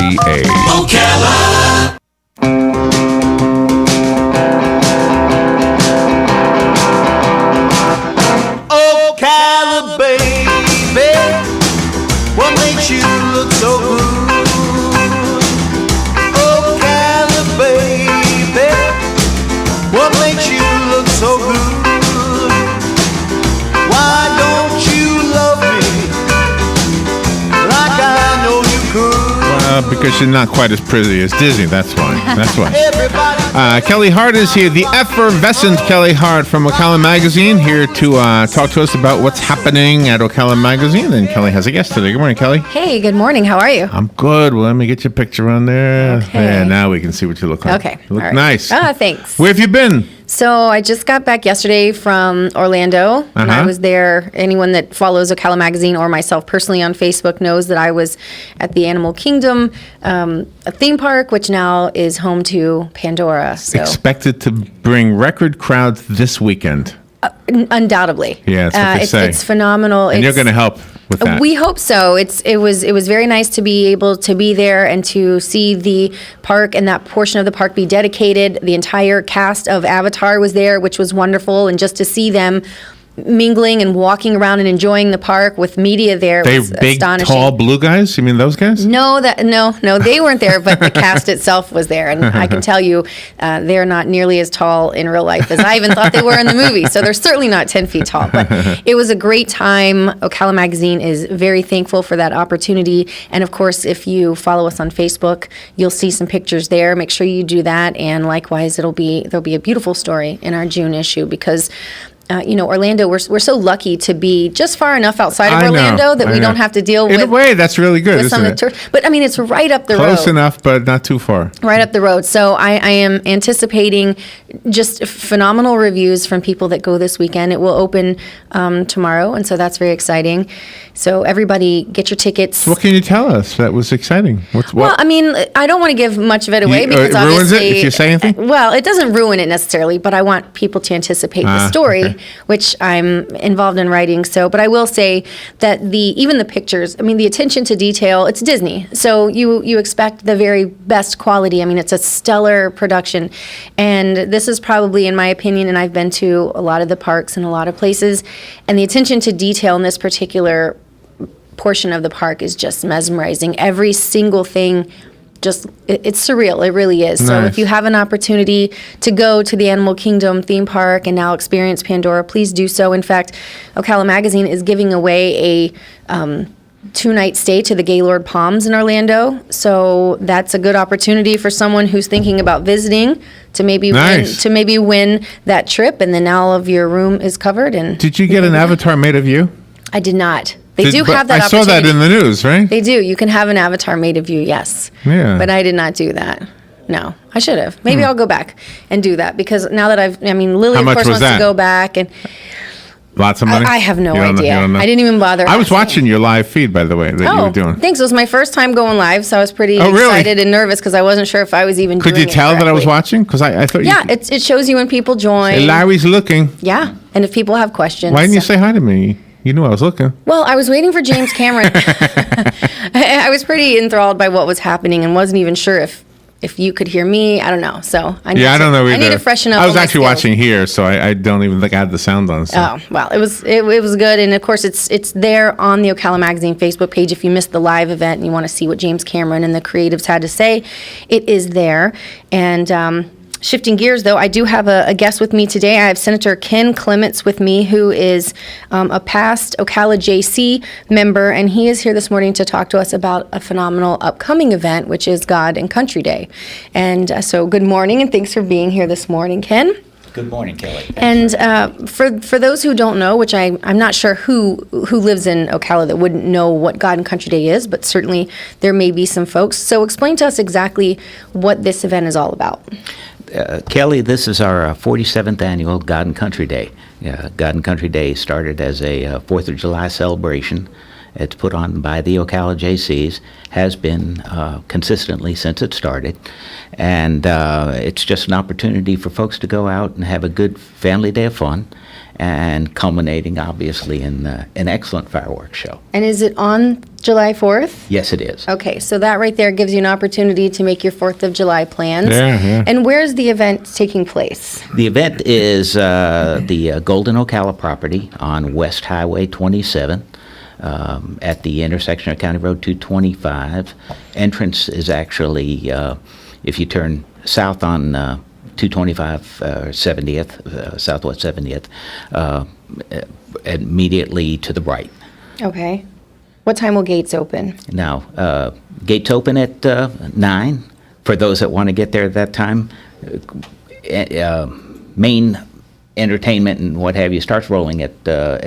Ocala. Ocala, baby, what makes you look so good? Ocala, baby, what makes you look so good? Why don't you love me like I know you could? Because you're not quite as pretty as Disney. That's why. That's why. Kelli Hart is here, the effervescent Kelli Hart from Ocala Magazine, here to talk to us about what's happening at Ocala Magazine. And Kelli has a guest today. Good morning, Kelli. Hey, good morning. How are you? I'm good. Well, let me get your picture on there. Okay. Yeah, now we can see what you look like. Okay. You look All right. nice. Thanks. Where have you been? So I just got back yesterday from Orlando, and I was there. Anyone that follows Ocala Magazine or myself personally on Facebook knows that I was at the Animal Kingdom, a theme park, which now is home to Pandora. So Expected to bring record crowds this weekend. undoubtedly, Yeah, that's what they say. It's phenomenal. And you're going to help with that. We hope so. It was very nice to be able to be there and to see the park and that portion of the park be dedicated. The entire cast of Avatar was there, which was wonderful, and just to see them mingling and walking around and enjoying the park with media there They're was big, astonishing. tall blue guys? You mean those guys? No, they weren't there, but the cast itself was there, and I can tell you, they're not nearly as tall in real life as I even thought they were in the movie. So they're certainly not 10 feet tall. But it was a great time. Ocala Magazine is very thankful for that opportunity, and of course, if you follow us on Facebook, you'll see some pictures there. Make sure you do that, and likewise, there'll be a beautiful story in our June issue because. Orlando, we're so lucky to be just far enough outside of Orlando that we don't have to deal with. In a way, that's really good, with some isn't it? But I mean, it's right up the road. Close enough, but not too far. Right up the road. So I am anticipating just phenomenal reviews from people that go this weekend. It will open tomorrow, and so that's very exciting. So everybody, get your tickets. What can you tell us that was exciting? Well, I mean, I don't want to give much of it away because it ruins obviously, it if you say anything? Well, it doesn't ruin it necessarily, but I want people to anticipate the story, okay. which I'm involved in writing. So, but I will say that even the pictures, I mean, the attention to detail, it's Disney. So you expect the very best quality. I mean, it's a stellar production. And this is probably, in my opinion, and I've been to a lot of the parks and a lot of places, and the attention to detail in this particular portion of the park is just mesmerizing. Every single thing, it's surreal. It really is. Nice. So if you have an opportunity to go to the Animal Kingdom theme park and now experience Pandora, please do so. In fact, Ocala Magazine is giving away a 2-night stay to the Gaylord Palms in Orlando. So that's a good opportunity for someone who's thinking about visiting to maybe win that trip, and then all of your room is covered. And did you get an avatar made of you? I did not. They do have that I opportunity. saw that in the news, right? They do. You can have an avatar made of you, yes. Yeah. But I did not do that. No, I should have. Maybe I'll go back and do that because now that Lily, How of much course, was wants that? to go back. And Lots of money? I have no You don't know- idea. you don't know? I didn't even bother. I was asking. watching your live feed, by the way, that you were doing. Thanks. It was my first time going live, so I was pretty Oh, really? excited and nervous because I wasn't sure if I was even Could doing you tell it that I was correctly. watching? Because I thought Yeah, it shows you when people join. Hey, Larry's looking. Yeah, and if people have questions. Why didn't you say hi to me? You knew I was looking. Well, I was waiting for James Cameron. I was pretty enthralled by what was happening and wasn't even sure if you could hear me. I don't know. So I I don't know either. I need to freshen up. I was on my actually skills. watching here, so I don't even think I had the sound on. So. Oh, well, it was good. And of course, it's there on the Ocala Magazine Facebook page. If you missed the live event and you want to see what James Cameron and the creatives had to say, it is there. And shifting gears, though, I do have a guest with me today. I have Senator Ken Clements with me, who is a past Ocala JC member, and he is here this morning to talk to us about a phenomenal upcoming event, which is God and Country Day. And so good morning, and thanks for being here this morning, Ken. Good morning, Kelly. And for those who don't know, which I'm not sure who lives in Ocala that wouldn't know what God and Country Day is, but certainly there may be some folks. So explain to us exactly what this event is all about. Kelly, this is our 47th annual God and Country Day. God and Country Day started as a 4th of July celebration. It's put on by the Ocala JCs, has been consistently since it started. And it's just an opportunity for folks to go out and have a good family day of fun and culminating, obviously, in an excellent fireworks show. And is it on July 4th? Yes, it is. Okay, so that right there gives you an opportunity to make your 4th of July plans. Yeah. And where's the event taking place? The event is the Golden Ocala property on West Highway 27 at the intersection of County Road 225. Entrance is actually, if you turn south on 225 70th, Southwest 70th, immediately to the right. Okay. What time will gates open? Now, gates open at 9 for those that want to get there at that time. Main entertainment and what have you starts rolling at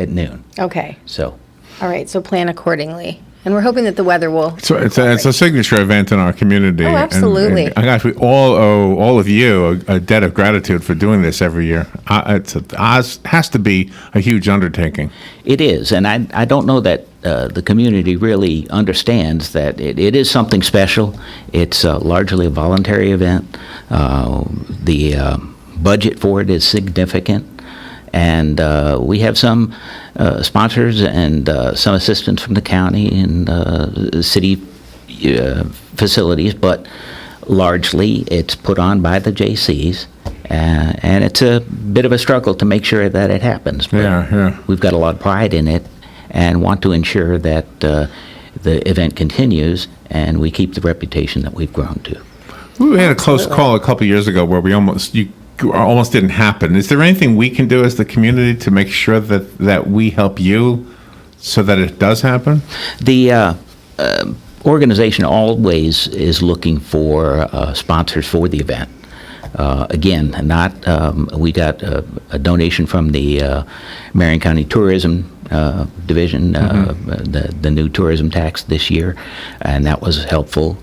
noon. Okay. So, All right, so plan accordingly. And we're hoping that the weather will. So it's a signature event in our community. Oh, absolutely. And gosh, we all owe all of you a debt of gratitude for doing this every year. It has to be a huge undertaking. it is, and I don't know that the community really understands that it is something special. It's largely a voluntary event. The budget for it is significant. And we have some sponsors and some assistance from the county and city facilities, but largely it's put on by the JCs. And it's a bit of a struggle to make sure that it happens. But Yeah. we've got a lot of pride in it and want to ensure that the event continues and we keep the reputation that we've grown to. We had a close call a couple years ago where we almost didn't happen. Is there anything we can do as the community to make sure that we help you so that it does happen? The organization always is looking for sponsors for the event. Again, we got a donation from the Marion County Tourism Division, the new tourism tax this year, and that was helpful.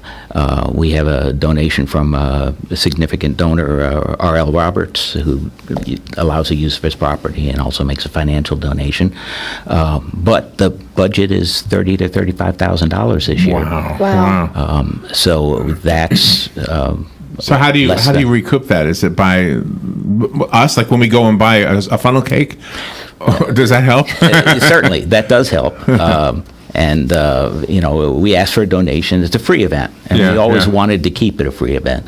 We have a donation from a significant donor, R.L. Roberts, who allows the use of his property and also makes a financial donation. But the budget is $30,000 to $35,000 this year. Wow. So that's. So how do you recoup that? Is it by us, like when we go and buy a funnel cake? Does that help? Certainly, that does help. And we ask for a donation. It's a free event, and we always wanted to keep it a free event.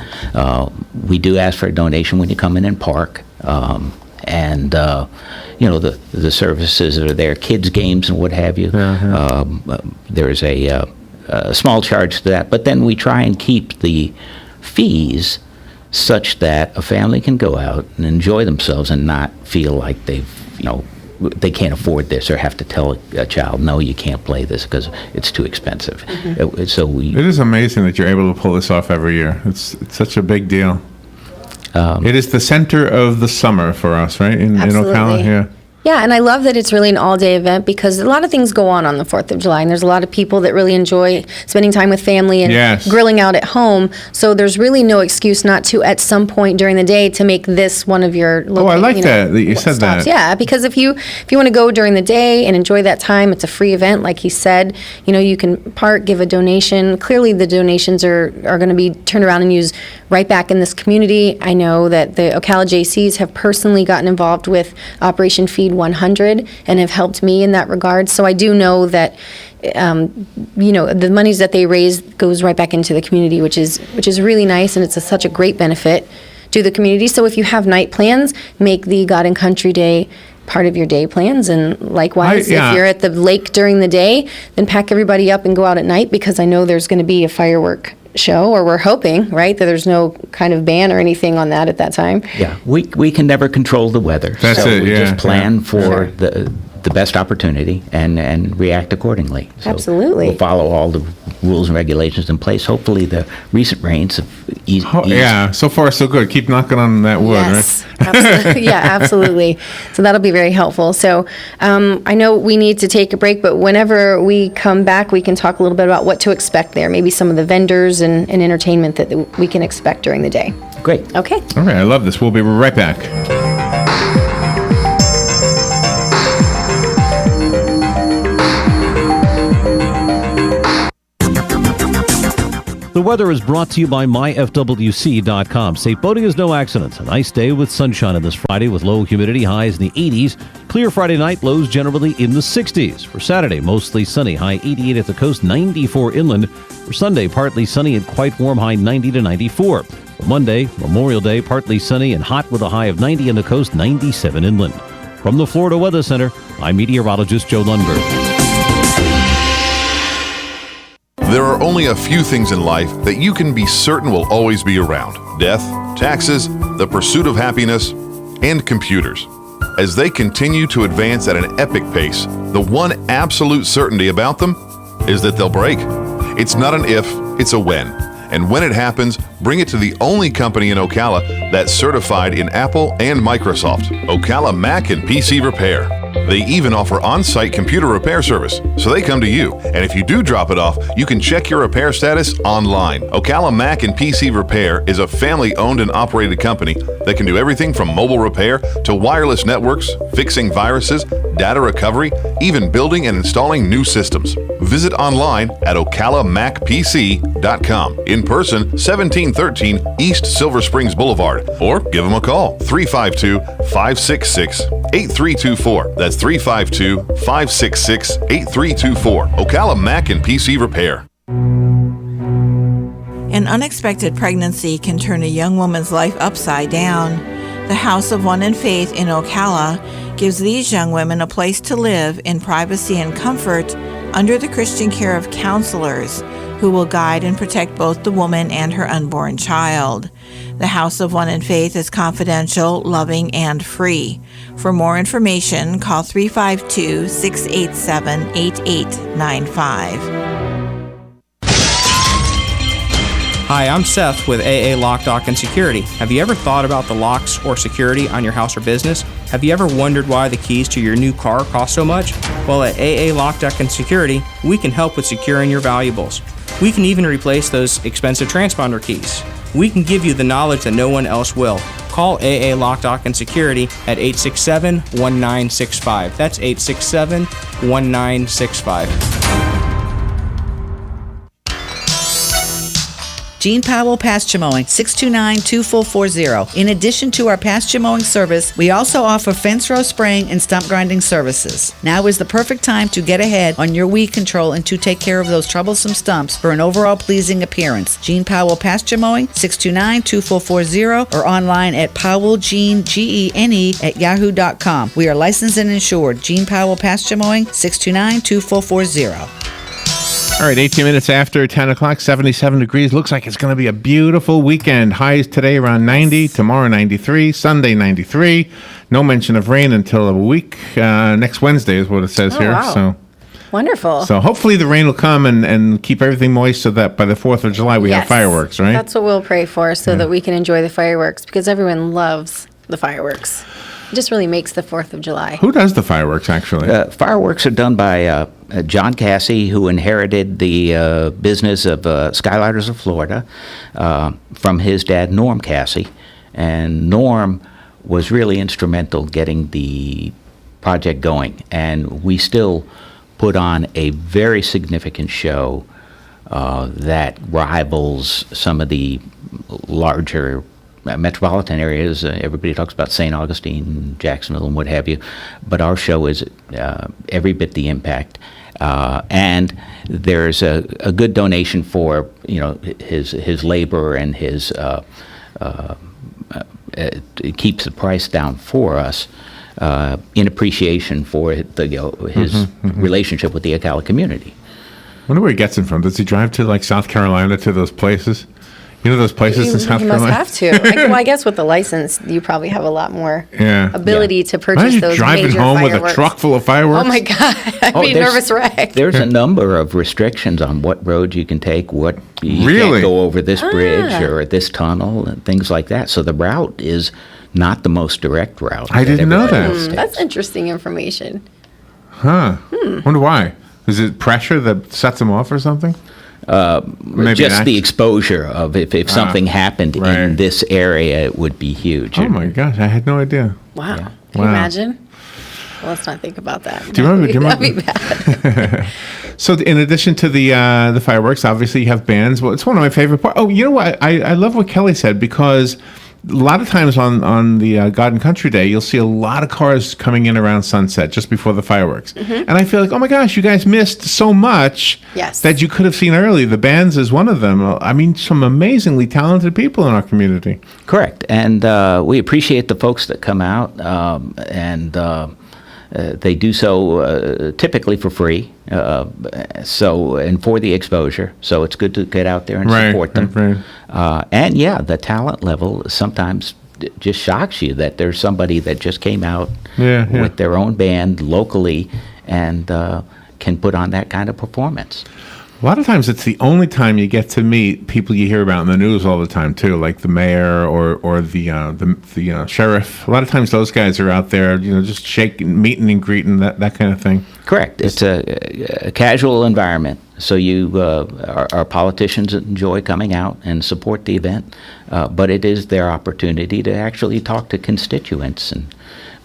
We do ask for a donation when you come in and park. And the services are there, kids games and what have you. There's a small charge to that, but then we try and keep the fees such that a family can go out and enjoy themselves and not feel like they can't afford this or have to tell a child, no, you can't play this because it's too expensive. It is amazing that you're able to pull this off every year. It's such a big deal. It is the center of the summer for us, right? In Ocala, yeah. Yeah, and I love that it's really an all-day event because a lot of things go on the 4th of July, and there's a lot of people that really enjoy spending time with family and grilling out at home. So there's really no excuse not to, at some point during the day, to make this one of your local. Oh, I like that you said stops. that. Yeah, because if you want to go during the day and enjoy that time, it's a free event, like he said. You can park, give a donation. Clearly, the donations are going to be turned around and used right back in this community. I know that the Ocala JCs have personally gotten involved with Operation Feed 100 and have helped me in that regard. So I do know that the monies that they raise goes right back into the community, which is really nice, and it's such a great benefit to the community. So if you have night plans, make the God and Country Day part of your day plans, and likewise, if you're at the lake during the day, then pack everybody up and go out at night, because I know there's going to be a firework show, or we're hoping, right, that there's no kind of ban or anything on that at that time. Yeah, we can never control the weather. That's it, we yeah. just plan for the best opportunity and react accordingly. So Absolutely. We'll follow all the rules and regulations in place. Hopefully the recent rains have eased. Yeah, so far so good. Keep knocking on that wood, Yes, right? absolutely. Yeah, absolutely. So that'll be very helpful. So I know we need to take a break, but whenever we come back, we can talk a little bit about what to expect there, maybe some of the vendors and entertainment that we can expect during the day. Great. Okay. All right, I love this. We'll be right back. The weather is brought to you by myfwc.com. Safe boating is no accident. A nice day with sunshine on this Friday with low humidity, highs in the 80s. Clear Friday night, lows generally in the 60s. For Saturday, mostly sunny, high 88 at the coast, 94 inland. For Sunday, partly sunny and quite warm, high 90 to 94. For Monday, Memorial Day, partly sunny and hot with a high of 90 on the coast, 97 inland. From the Florida Weather Center, I'm meteorologist Joe Lundberg. There are only a few things in life that you can be certain will always be around: death, taxes, the pursuit of happiness, and computers. As they continue to advance at an epic pace, the one absolute certainty about them is that they'll break. It's not an if, it's a when. And when it happens, bring it to the only company in Ocala that's certified in Apple and Microsoft, Ocala Mac and PC Repair. They even offer on-site computer repair service, so they come to you. And if you do drop it off, you can check your repair status online. Ocala Mac and PC Repair is a family-owned and operated company that can do everything from mobile repair to wireless networks, fixing viruses, data recovery, even building and installing new systems. Visit online at ocalamacpc.com. In person, 1713 East Silver Springs Boulevard, or give them a call, 352-566-8324. That's 352-566-8324. Ocala Mac and PC Repair. An unexpected pregnancy can turn a young woman's life upside down. The House of One in Faith in Ocala gives these young women a place to live in privacy and comfort under the Christian care of counselors who will guide and protect both the woman and her unborn child. The House of One in Faith is confidential, loving, and free. For more information, call 352-687-8895. Hi, I'm Seth with AA Lock, Dock, and Security. Have you ever thought about the locks or security on your house or business? Have you ever wondered why the keys to your new car cost so much? Well, at AA Lock, Dock, and Security, we can help with securing your valuables. We can even replace those expensive transponder keys. We can give you the knowledge that no one else will. Call AA Lock, Dock, and Security at 867-1965. That's 867-1965. Gene Powell Pasture Mowing, 629-2440. In addition to our pasture mowing service, we also offer fence row spraying and stump grinding services. Now is the perfect time to get ahead on your weed control and to take care of those troublesome stumps for an overall pleasing appearance. Gene Powell Pasture Mowing, 629-2440, or online at powellgene@yahoo.com. We are licensed and insured. Gene Powell Pasture Mowing, 629-2440. All right, 18 minutes after 10 o'clock, 77 degrees. Looks like it's going to be a beautiful weekend. Highs today around 90, tomorrow 93, Sunday 93. No mention of rain until a week. Next Wednesday is what it says here. Wow. So Wonderful. So hopefully the rain will come and keep everything moist so that by the 4th of July we have fireworks, right? That's what we'll pray for, so that we can enjoy the fireworks, because everyone loves the fireworks. It just really makes the 4th of July. Who does the fireworks, actually? Fireworks are done by John Cassie, who inherited the business of Skylighters of Florida from his dad, Norm Cassie. And Norm was really instrumental getting the project going. And we still put on a very significant show that rivals some of the larger metropolitan areas. Everybody talks about St. Augustine, Jacksonville, and what have you, but our show is every bit the impact. And there's a good donation for his labor and his it keeps the price down for us in appreciation for his relationship with the Ocala community. I wonder where he gets it from. Does he drive to like South Carolina to those places? You know those places in South Carolina? You must have to. Well, I guess with the license, you probably have a lot more ability to purchase Imagine those driving major home fireworks. with a truck full of fireworks. Oh my God, I'd be a nervous wreck. There's a number of restrictions on what roads you can take, what you Really? can't go over this bridge or this tunnel, and things like that. So the route is not the most direct route. I didn't know everybody that. takes. That's interesting information. Huh. Wonder why. Is it pressure that sets them off or something? Maybe Just the exposure of if something happened right. in this area, it would be huge. Oh my gosh, I had no idea. Wow. Can Wow. you imagine? Well, let's not think about that. Do you remember? That'd be bad. So in addition to the fireworks, obviously you have bands. Well, it's one of my favorite parts. Oh, you know what? I love what Kelly said, because a lot of times on the Garden Country Day, you'll see a lot of cars coming in around sunset just before the fireworks. And I feel like, oh my gosh, you guys missed so much that you could have seen early. The bands is one of them. I mean, some amazingly talented people in our community. Correct. And we appreciate the folks that come out, and they do so typically for free, and for the exposure. So it's good to get out there and support them. Right. And yeah, the talent level sometimes just shocks you that there's somebody that just came out with their own band locally and can put on that kind of performance. A lot of times it's the only time you get to meet people you hear about in the news all the time too, like the mayor or the sheriff. A lot of times those guys are out there, just shaking, meeting and greeting, that kind of thing. Correct. It's a casual environment, so our politicians enjoy coming out and support the event, but it is their opportunity to actually talk to constituents and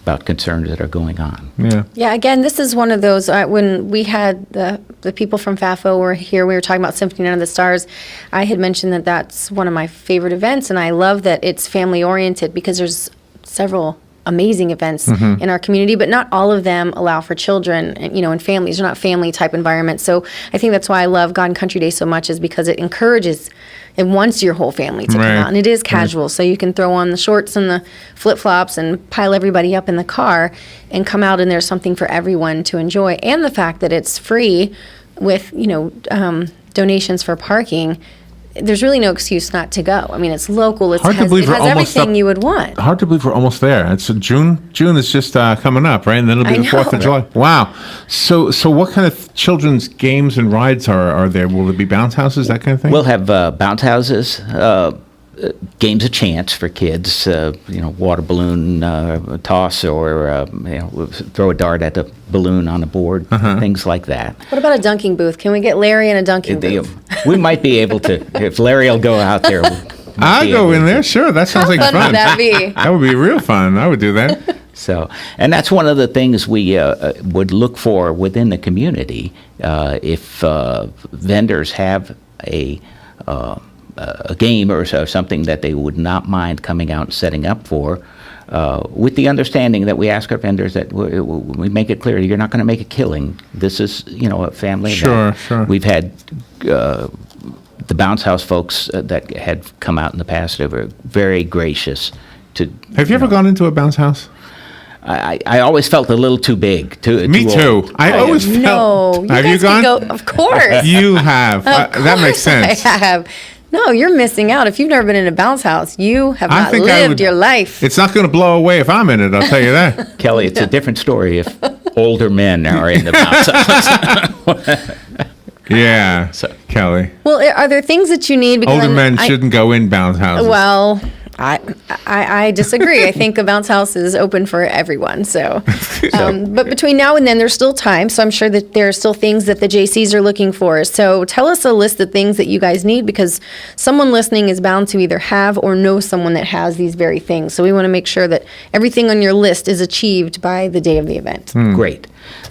about concerns that are going on. Yeah, again, this is one of those, when we had the people from FAFO were here, we were talking about Symphony Night of the Stars, I had mentioned that that's one of my favorite events, and I love that it's family-oriented because there's several amazing events in our community, but not all of them allow for children, and families. They're not family-type environments. So I think that's why I love Garden Country Day so much, is because it encourages and wants your whole family to come out. And it is casual, so you can throw on the shorts and the flip-flops and pile everybody up in the car and come out, and there's something for everyone to enjoy. And the fact that it's free with, donations for parking, there's really no excuse not to go. I mean, it's local. It has everything you would want. Hard to believe we're almost there. It's June. June is just coming up, right? And then it'll be the 4th of July. Wow. So what kind of children's games and rides are there? Will there be bounce houses, that kind of thing? We'll have bounce houses, games of chance for kids, water balloon toss, or throw a dart at the balloon on a board, things like that. What about a dunking booth? Can we get Larry in a dunking booth? We might be able to, if Larry will go out there. I'll go in there, sure. That sounds like fun. How fun would that be? That would be real fun. I would do that. So, and that's one of the things we would look for within the community. If vendors have a game or something that they would not mind coming out and setting up for, with the understanding that we ask our vendors that we make it clear, you're not going to make a killing. This is, a family event. Sure. We've had the bounce house folks that had come out in the past, they were very gracious to. Have you ever gone into a bounce house? I always felt a little too big. Me too. I always felt. No, have you gone? Of course. You have. That makes sense. I have. No, you're missing out. If you've never been in a bounce house, you have not lived your life. It's not going to blow away if I'm in it, I'll tell you that. Kelly, it's a different story if older men are in the bounce house. Yeah, Kelly. Well, are there things that you need? Because older men shouldn't go in bounce houses. Well, I disagree. I think a bounce house is open for everyone. So, but between now and then, there's still time. So I'm sure that there are still things that the JCs are looking for. So tell us a list of things that you guys need, because someone listening is bound to either have or know someone that has these very things. So we want to make sure that everything on your list is achieved by the day of the event. Great.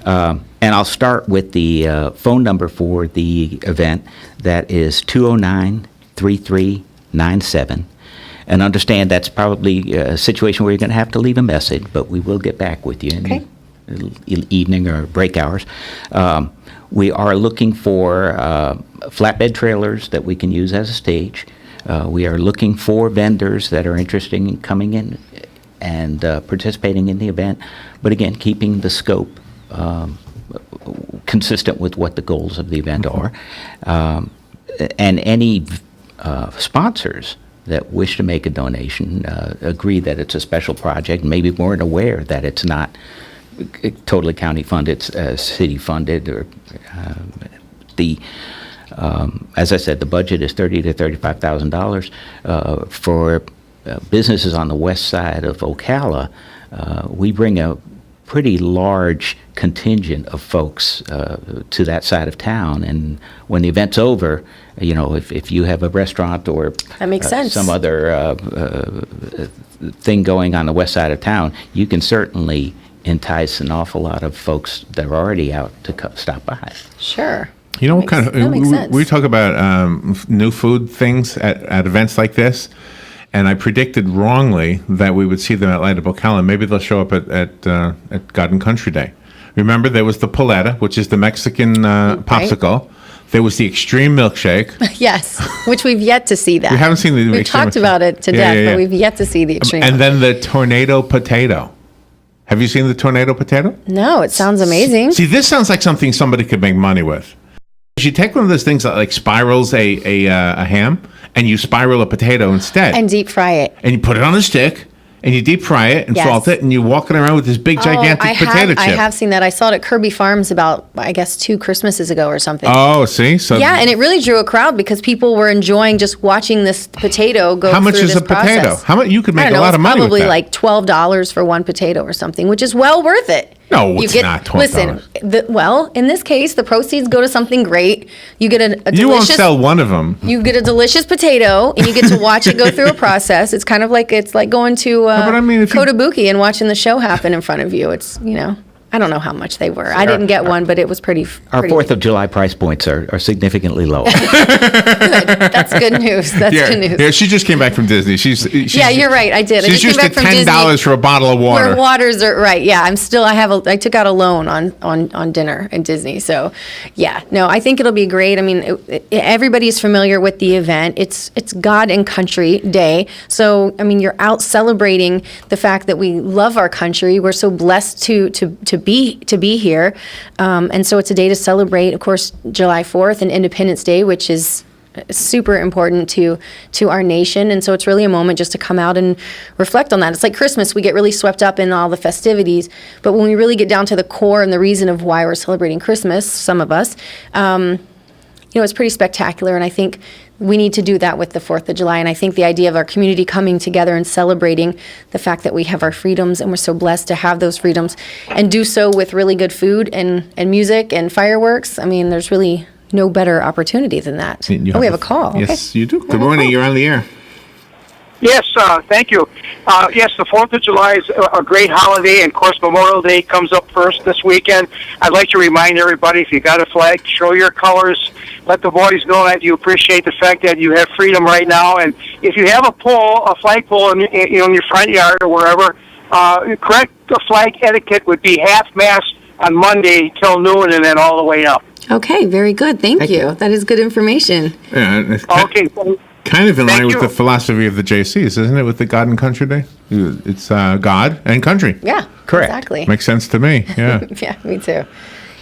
And I'll start with the phone number for the event. That is 209-3397. And understand that's probably a situation where you're going to have to leave a message, but we will get back with you in the evening or break hours. We are looking for flatbed trailers that we can use as a stage. We are looking for vendors that are interested in coming in and participating in the event, but again, keeping the scope consistent with what the goals of the event are. And any sponsors that wish to make a donation agree that it's a special project, maybe weren't aware that it's not totally county funded, it's city funded, or as I said, the budget is $30,000 to $35,000 for businesses on the west side of Ocala. We bring a pretty large contingent of folks to that side of town, and when the event's over, if you have a restaurant or that makes sense. Some other thing going on the west side of town, you can certainly entice an awful lot of folks that are already out to stop by. Sure. You know what kind of we talk about new food things at events like this, and I predicted wrongly that we would see them at Light Up Ocala. Maybe they'll show up at God and Country Day. Remember, there was the paleta, which is the Mexican popsicle. There was the extreme milkshake. Yes, which we've yet to see that. We haven't seen the We've extreme talked milkshake. about it to death, but we've yet to see the extreme. And then the tornado potato. Have you seen the tornado potato? No, it sounds amazing. See, this sounds like something somebody could make money with. You take one of those things that like spirals a ham, and you spiral a potato instead. And deep fry it. And you put it on a stick, and you deep fry it and Yes. salt it, and you're walking around with this big, gigantic potato chip. I have seen that. I saw it at Kirby Farms about, I guess, 2 Christmases ago or something. Oh, see? So Yeah, and it really drew a crowd because people were enjoying just watching this potato go how much through is this a potato? process. How much? You could I make don't a know, lot of money with probably that. like $12 for one potato or something, which is well worth it. No, it's not $12. Listen, in this case, the proceeds go to something great. You get a delicious... You won't sell one of them. You get a delicious potato, and you get to watch it go through a process. It's kind of like going to but I mean, if you- Kotobuki and watching the show happen in front of you. It's, I don't know how much they were. I didn't get one, but it was pretty. Our pretty 4th of July price points are significantly low. That's good news. That's good news. Yeah, she just came back from Disney. She's Yeah, you're right. I did. I She's just used came to back from $10 Disney, for a bottle of water. where waters are right. Yeah, I took out a loan on dinner in Disney. So, yeah, no, I think it'll be great. I mean, everybody's familiar with the event. It's God and Country Day. So, I mean, you're out celebrating the fact that we love our country. We're so blessed to be here, and so it's a day to celebrate. Of course, July 4th and Independence Day, which is super important to our nation, and so it's really a moment just to come out and reflect on that. It's like Christmas. We get really swept up in all the festivities, but when we really get down to the core and the reason of why we're celebrating Christmas, some of us, it's pretty spectacular, and I think we need to do that with the 4th of July. And I think the idea of our community coming together and celebrating the fact that we have our freedoms, and we're so blessed to have those freedoms, and do so with really good food and music and fireworks. I mean, there's really no better opportunity than that. We have a call. Yes, you do. Good morning. You're on the air. Yes, thank you. Yes, the 4th of July is a great holiday, and of course Memorial Day comes up first this weekend. I'd like to remind everybody, if you got a flag, show your colors. Let the boys know that you appreciate the fact that you have freedom right now. And if you have a flagpole in your front yard or wherever, correct flag etiquette would be half-mast on Monday till noon and then all the way up. Okay, very good. Thank you. That is good information. Yeah, it's Okay. kind of in line Thank with you. the philosophy of the JCs, isn't it? With the God and Country Day, it's God and Country. Yeah, Correct. Exactly. Makes sense to me. Yeah. Yeah, me too.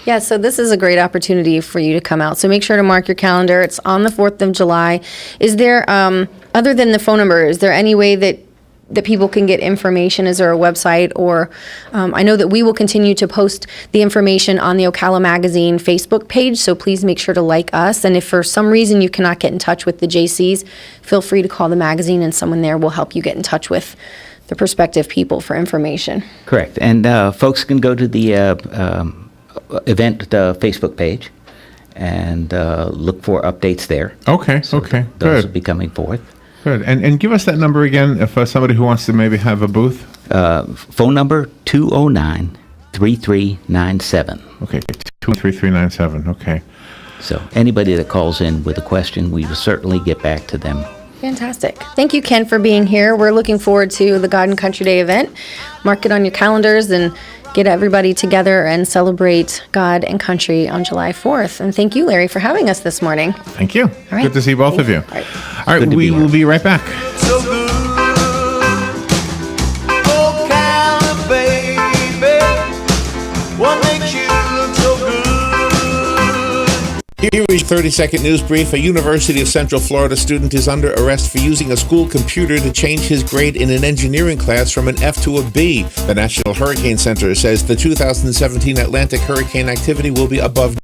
Yeah, so this is a great opportunity for you to come out. So make sure to mark your calendar. It's on the 4th of July. Is there, other than the phone number, is there any way that people can get information? Is there a website? Or I know that we will continue to post the information on the Ocala Magazine Facebook page, so please make sure to like us. And if for some reason you cannot get in touch with the JCs, feel free to call the magazine, and someone there will help you get in touch with the prospective people for information. Correct. And folks can go to the event Facebook page and look for updates there. Okay. Okay. Those will Good. be coming forth. Good. And give us that number again if somebody who wants to maybe have a booth. Phone number 209-3397. Okay. 23397. Okay. So anybody that calls in with a question, we will certainly get back to them. Fantastic. Thank you, Ken, for being here. We're looking forward to the God and Country Day event. Mark it on your calendars and get everybody together and celebrate God and Country on July 4th. And thank you, Larry, for having us this morning. Thank you. right. Good to see both of you. All right. All right. Good to We be will here. be right back. So good. Ocala, baby, what makes you look so good? Here is 30-second news brief. A University of Central Florida student is under arrest for using a school computer to change his grade in an engineering class from an F to a B. The National Hurricane Center says the 2017 Atlantic hurricane activity will be above